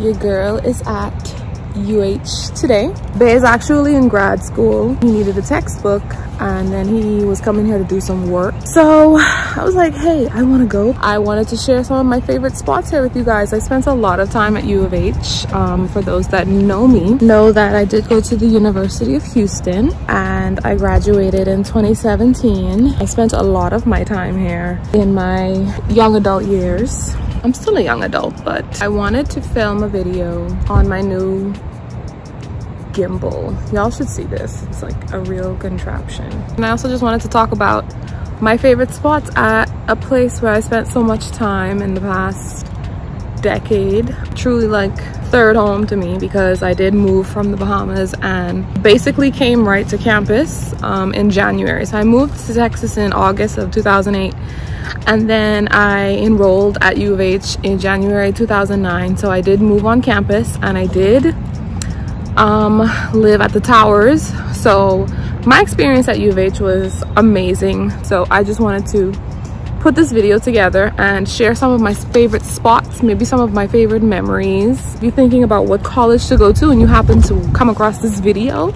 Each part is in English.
Your girl is at UH today. Bay is actually in grad school. He needed a textbook and then he was coming here to do some work. So I was like, hey, I want to go. I wanted to share some of my favorite spots here with you guys. I spent a lot of time at U of H. For those that know me, know that I did go to the University of Houston and I graduated in 2017. I spent a lot of my time here in my young adult years. I'm still a young adult, but I wanted to film a video on my new gimbal. Y'all should see this. It's like a real contraption. And I also just wanted to talk about my favorite spots at a place where I spent so much time in the past decade. Truly like third home to me, because I did move from the Bahamas and basically came right to campus in January. So I moved to Texas in August of 2008. And then I enrolled at U of H in January 2009. So I did move on campus and I did live at the towers. So my experience at U of H was amazing. So I just wanted to put this video together and share some of my favorite spots, maybe some of my favorite memories. If you're thinking about what college to go to and you happen to come across this video,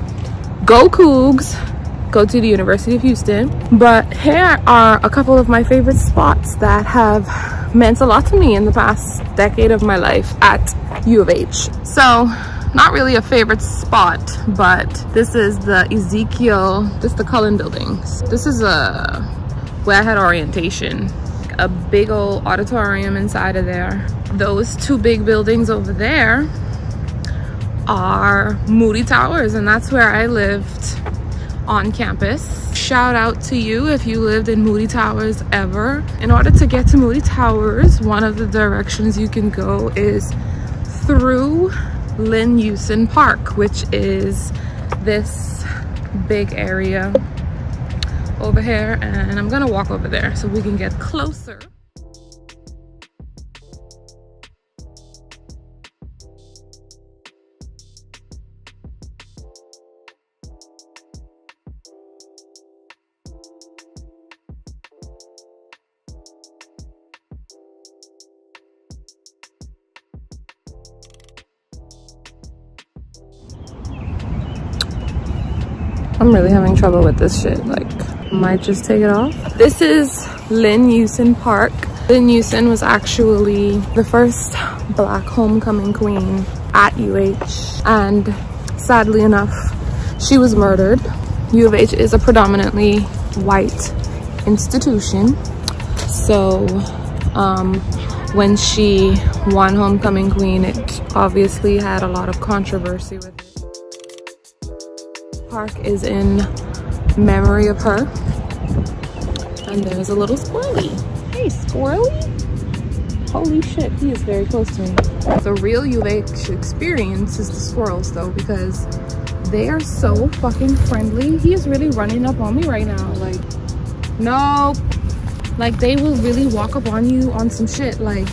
go Cougs. Go to the University of Houston. But here are a couple of my favorite spots that have meant a lot to me in the past decade of my life at U of H. So not really a favorite spot, but this is the the Cullen buildings. This is where I had orientation. A big old auditorium inside of there. Those two big buildings over there are Moody Towers, and that's where I lived on campus. Shout out to you if you lived in Moody Towers ever. In order to get to Moody Towers, one of the directions you can go is through Lynn Houston Park, which is this big area over here, and I'm gonna walk over there so we can get closer. I'm really having trouble with this shit. Like, might just take it off. This is Lynn Houston Park. Lynn Houston was actually the first Black homecoming queen at UH, and sadly enough, she was murdered. U of H is a predominantly white institution, so when she won homecoming queen, it obviously had a lot of controversy with it. Park is in memory of her, and there's a little squirrely. Hey, squirrely! Holy shit, he is very close to me. The real U of H experience is the squirrels though, because they are so fucking friendly. He is really running up on me right now. Like, no, like they will really walk up on you on some shit. Like,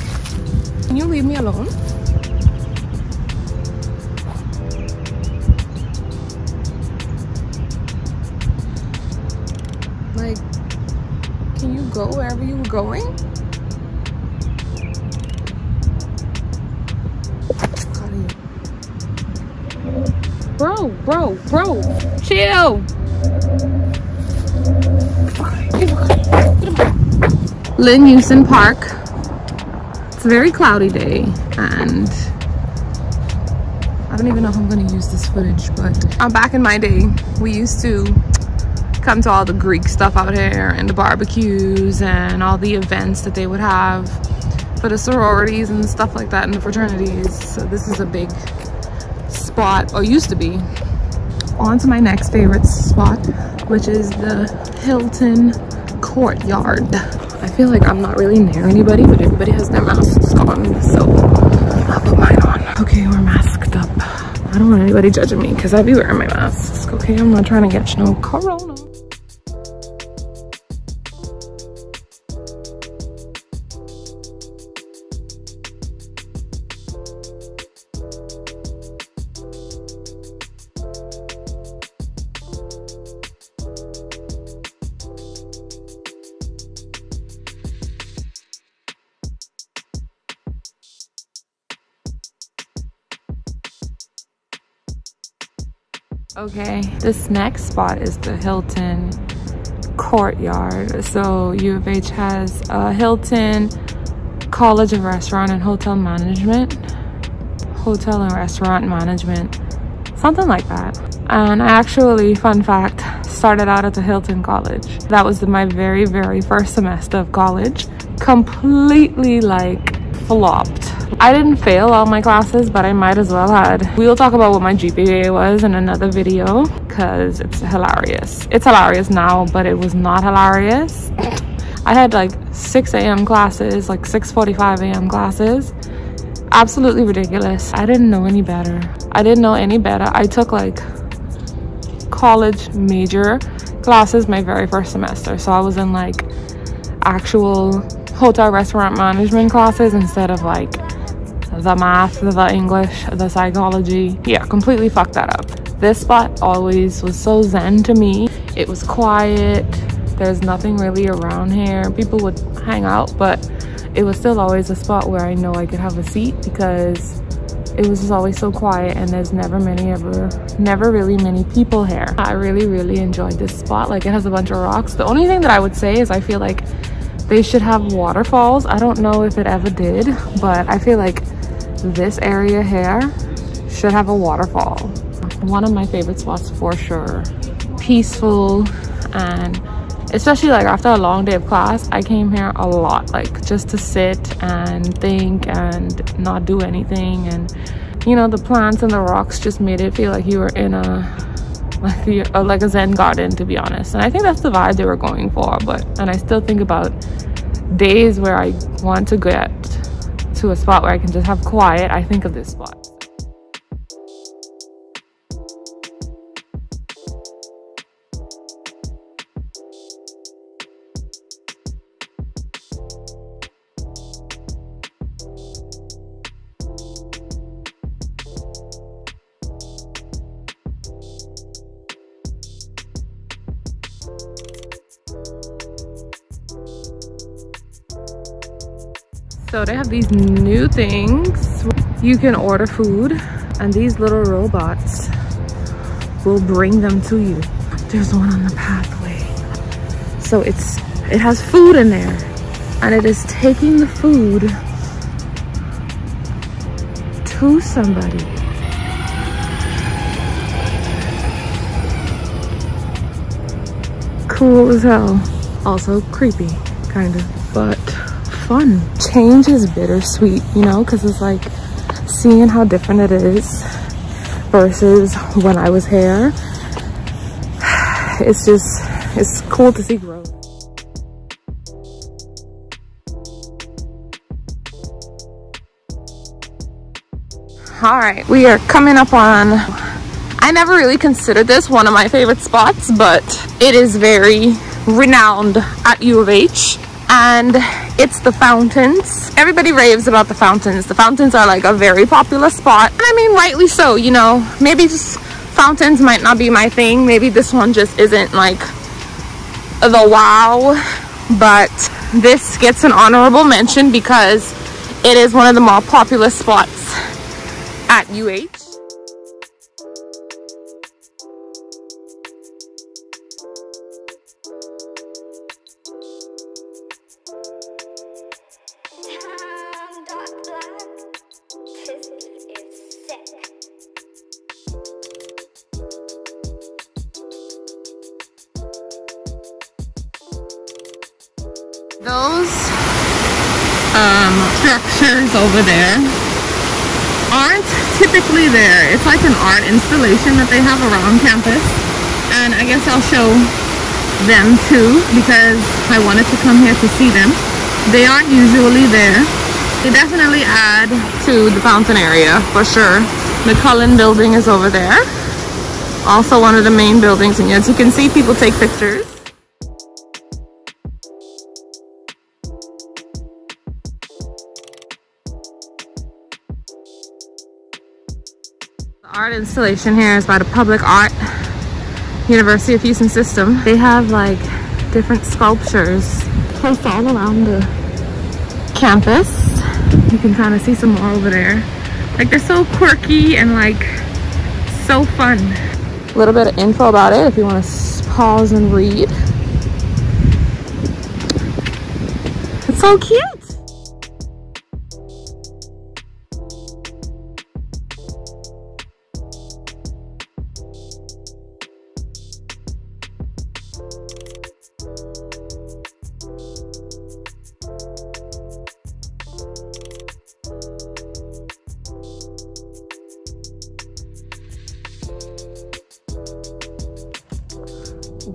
can you leave me alone? Like, can you go wherever you were going? Bro, chill. Lynn Houston Park. It's a very cloudy day, and I don't even know if I'm gonna use this footage, but back in my day, we used to come to all the Greek stuff out here and the barbecues and all the events that they would have for the sororities and stuff like that, and the fraternities. So this is a big spot, or used to be. On to my next favorite spot, which is the Hilton Courtyard. I feel like I'm not really near anybody, but everybody has their masks on, so I'll put mine on. Okay, we're masked up. I don't want anybody judging me because I be wearing my mask, okay? I'm not trying to get no corona. Okay, this next spot is the Hilton Courtyard. So U of H has a Hilton College of Restaurant and Hotel Management, Hotel and Restaurant Management, something like that. And I actually, fun fact, started out at the Hilton College. That was my very first semester of college. Completely like flopped. I didn't fail all my classes, but I might as well had. We will talk about what my GPA was in another video because it's hilarious. It's hilarious now, but it was not hilarious. I had like 6 a.m. classes, like 6:45 a.m. classes. Absolutely ridiculous. I didn't know any better. I took like college major classes my very first semester. So I was in like actual hotel restaurant management classes instead of like the math, the English, the psychology. Yeah, completely fucked that up. This spot always was so zen to me. It was quiet. There's nothing really around here. People would hang out, but it was still always a spot where I know I could have a seat because it was just always so quiet and there's never really many people here. I really enjoyed this spot. Like, it has a bunch of rocks. The only thing that I would say is I feel like they should have waterfalls. I don't know if it ever did, but I feel like this area here should have a waterfall. One of my favorite spots for sure. Peaceful, and especially like after a long day of class, I came here a lot, like just to sit and think and not do anything. And you know, the plants and the rocks just made it feel like you were in like a Zen garden, to be honest. And I think that's the vibe they were going for. And I still think about days where I want to get to a spot where I can just have quiet. I think of this spot. So they have these new things. You can order food and these little robots will bring them to you. There's one on the pathway. So it has food in there and it is taking the food to somebody. Cool as hell. Also creepy, kind of, but fun. Change is bittersweet, you know, because it's like seeing how different it is versus when I was here. It's cool to see growth. All right, we are coming up on, I never really considered this one of my favorite spots, but it is very renowned at U of H. And it's the fountains. Everybody raves about the fountains. The fountains are like a very popular spot. And I mean, rightly so, you know. Maybe just fountains might not be my thing. Maybe this one just isn't like the wow. But this gets an honorable mention because it is one of the more popular spots at UH. Those structures over there aren't typically there. It's like an art installation that they have around campus, and I guess I'll show them too because I wanted to come here to see them. They aren't usually there. They definitely add to the fountain area for sure. The Cullen building is over there, also one of the main buildings, and as you can see, people take pictures. Art installation here is by the Public Art University of Houston System. They have like different sculptures placed all around the campus. You can kind of see some more over there. Like, they're so quirky and like so fun. A little bit of info about it if you want to pause and read. It's so cute.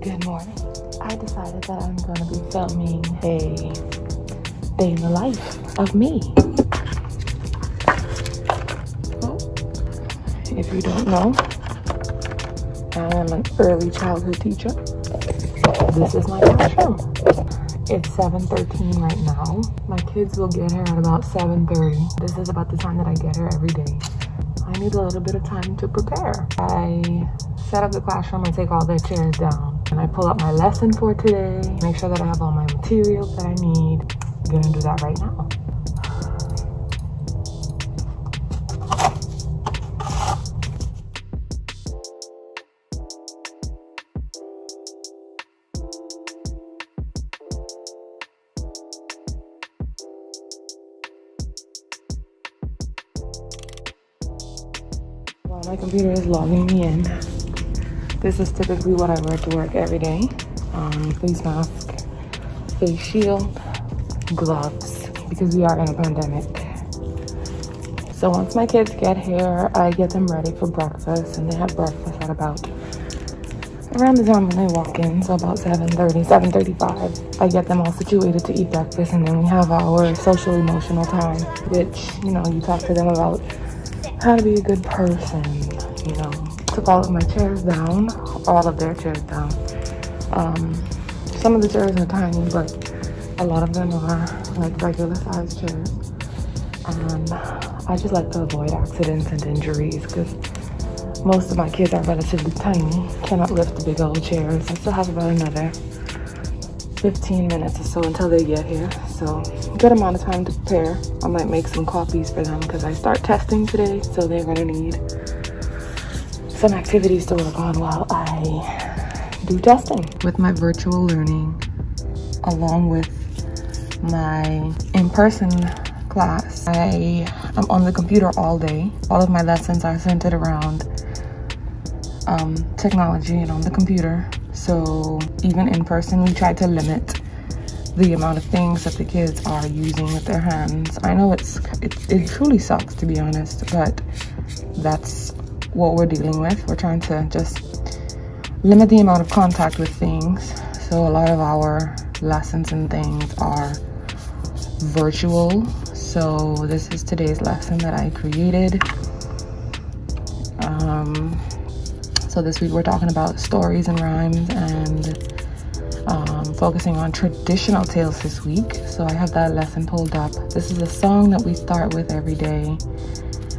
Good morning. I decided that I'm going to be filming a day in the life of me. If you don't know, I am an early childhood teacher. This is my classroom. It's 7:13 right now. My kids will get here at about 7:30. This is about the time that I get here every day. I need a little bit of time to prepare. I set up the classroom, I take all their chairs down, and I pull up my lesson for today, make sure that I have all my materials that I need. I'm gonna do that right now. While my computer is logging me in, this is typically what I wear to work every day. Face mask, face shield, gloves, because we are in a pandemic. So once my kids get here, I get them ready for breakfast, and they have breakfast at about around the time when they walk in, so about 7:30, 7:35. I get them all situated to eat breakfast, and then we have our social emotional time, which, you know, you talk to them about how to be a good person, you know. Took all of my chairs down, all of their chairs down. Some of the chairs are tiny, but a lot of them are like regular size chairs. And I just like to avoid accidents and injuries because most of my kids are relatively tiny, cannot lift the big old chairs. I still have about another 15 minutes or so until they get here, so good amount of time to prepare. I might make some copies for them because I start testing today, so they're gonna need some activities to work on while I do testing. With my virtual learning, along with my in-person class, I am on the computer all day. All of my lessons are centered around technology and on the computer. So even in person, we try to limit the amount of things that the kids are using with their hands. I know it truly sucks, to be honest, but that's what we're dealing with. We're trying to just limit the amount of contact with things. So a lot of our lessons and things are virtual. So this is today's lesson that I created. So this week we're talking about stories and rhymes and focusing on traditional tales this week. So I have that lesson pulled up. This is a song that we start with every day,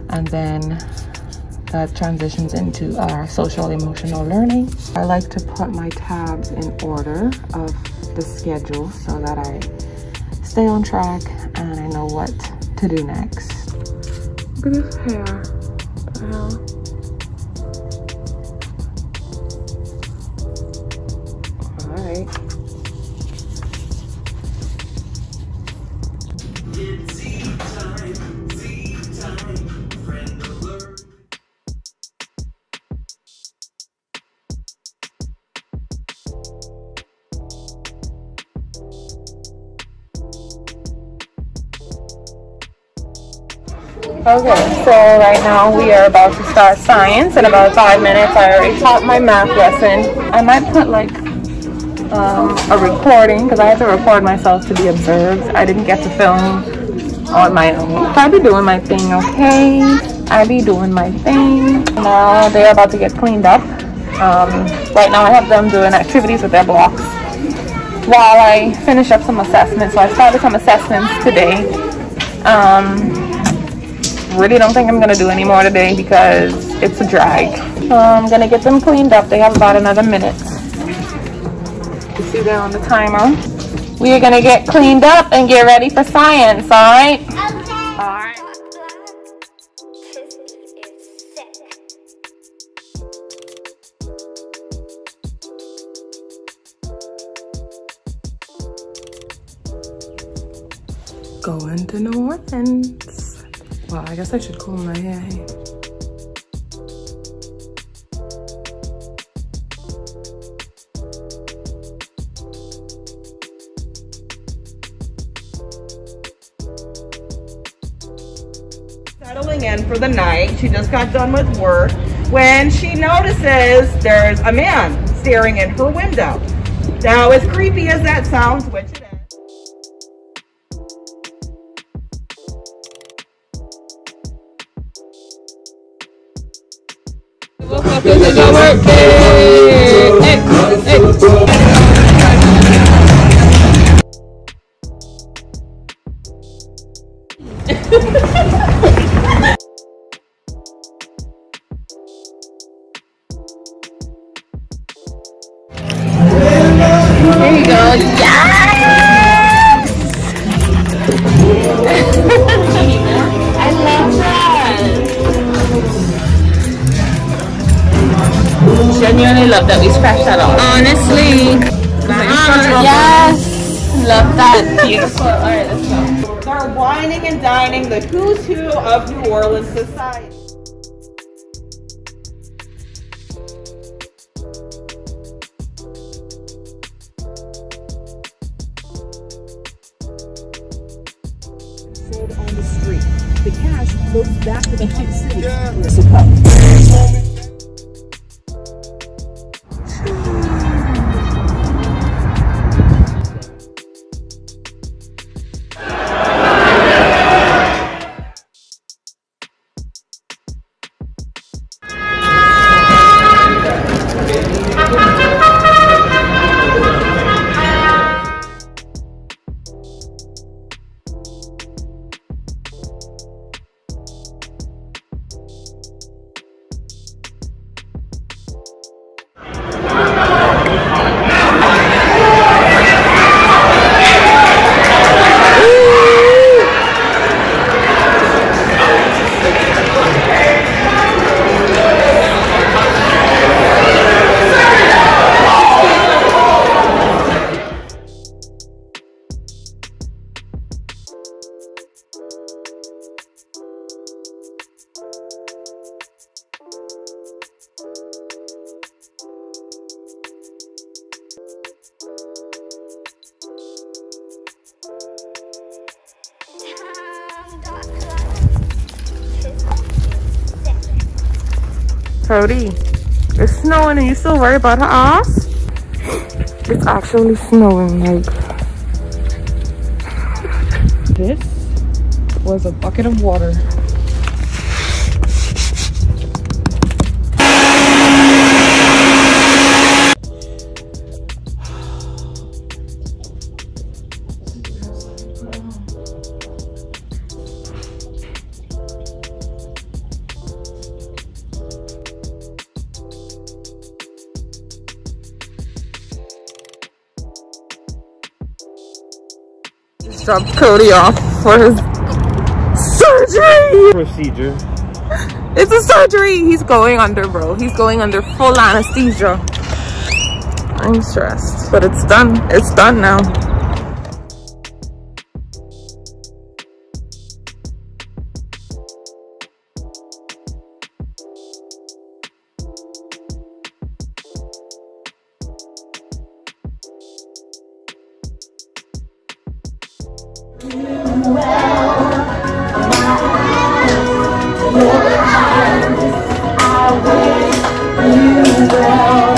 and then that transitions into our social emotional learning. I like to put my tabs in order of the schedule so that I stay on track and I know what to do next. Look at this hair. What the hell? Alright. Okay, so right now we are about to start science in about 5 minutes. I already taught my math lesson. I might put like a recording because I had to record myself to be observed. I didn't get to film on my own. I be doing my thing, okay? I be doing my thing. Now they're about to get cleaned up. Right now I have them doing activities with their blocks while I finish up some assessments. So I started some assessments today. Really don't think I'm gonna do any more today because it's a drag. I'm gonna get them cleaned up. They have about another minute. You see they're on the timer. We are gonna get cleaned up and get ready for science, all right? Okay. All right. Going to New Orleans. Well, I guess I should comb my hair. Hey? Settling in for the night. She just got done with work when she notices there's a man staring in her window. Now, as creepy as that sounds, which it is. Woke up, it's your birthday! Hey, There you go. Yes! I love that. Genuinely love that we scratched that off. Honestly. Yes. Love that. Beautiful. Alright, let's go. They're whining and dining the who's who of New Orleans society. On the street. The cash goes back to the hub city. Cody, it's snowing and you still worry about her ass? It's actually snowing, like. This was a bucket of water. Just dropped Cody off for his surgery. Procedure. It's a surgery. He's going under, bro. He's going under full anesthesia. I'm stressed, but it's done. It's done now. I wish you well.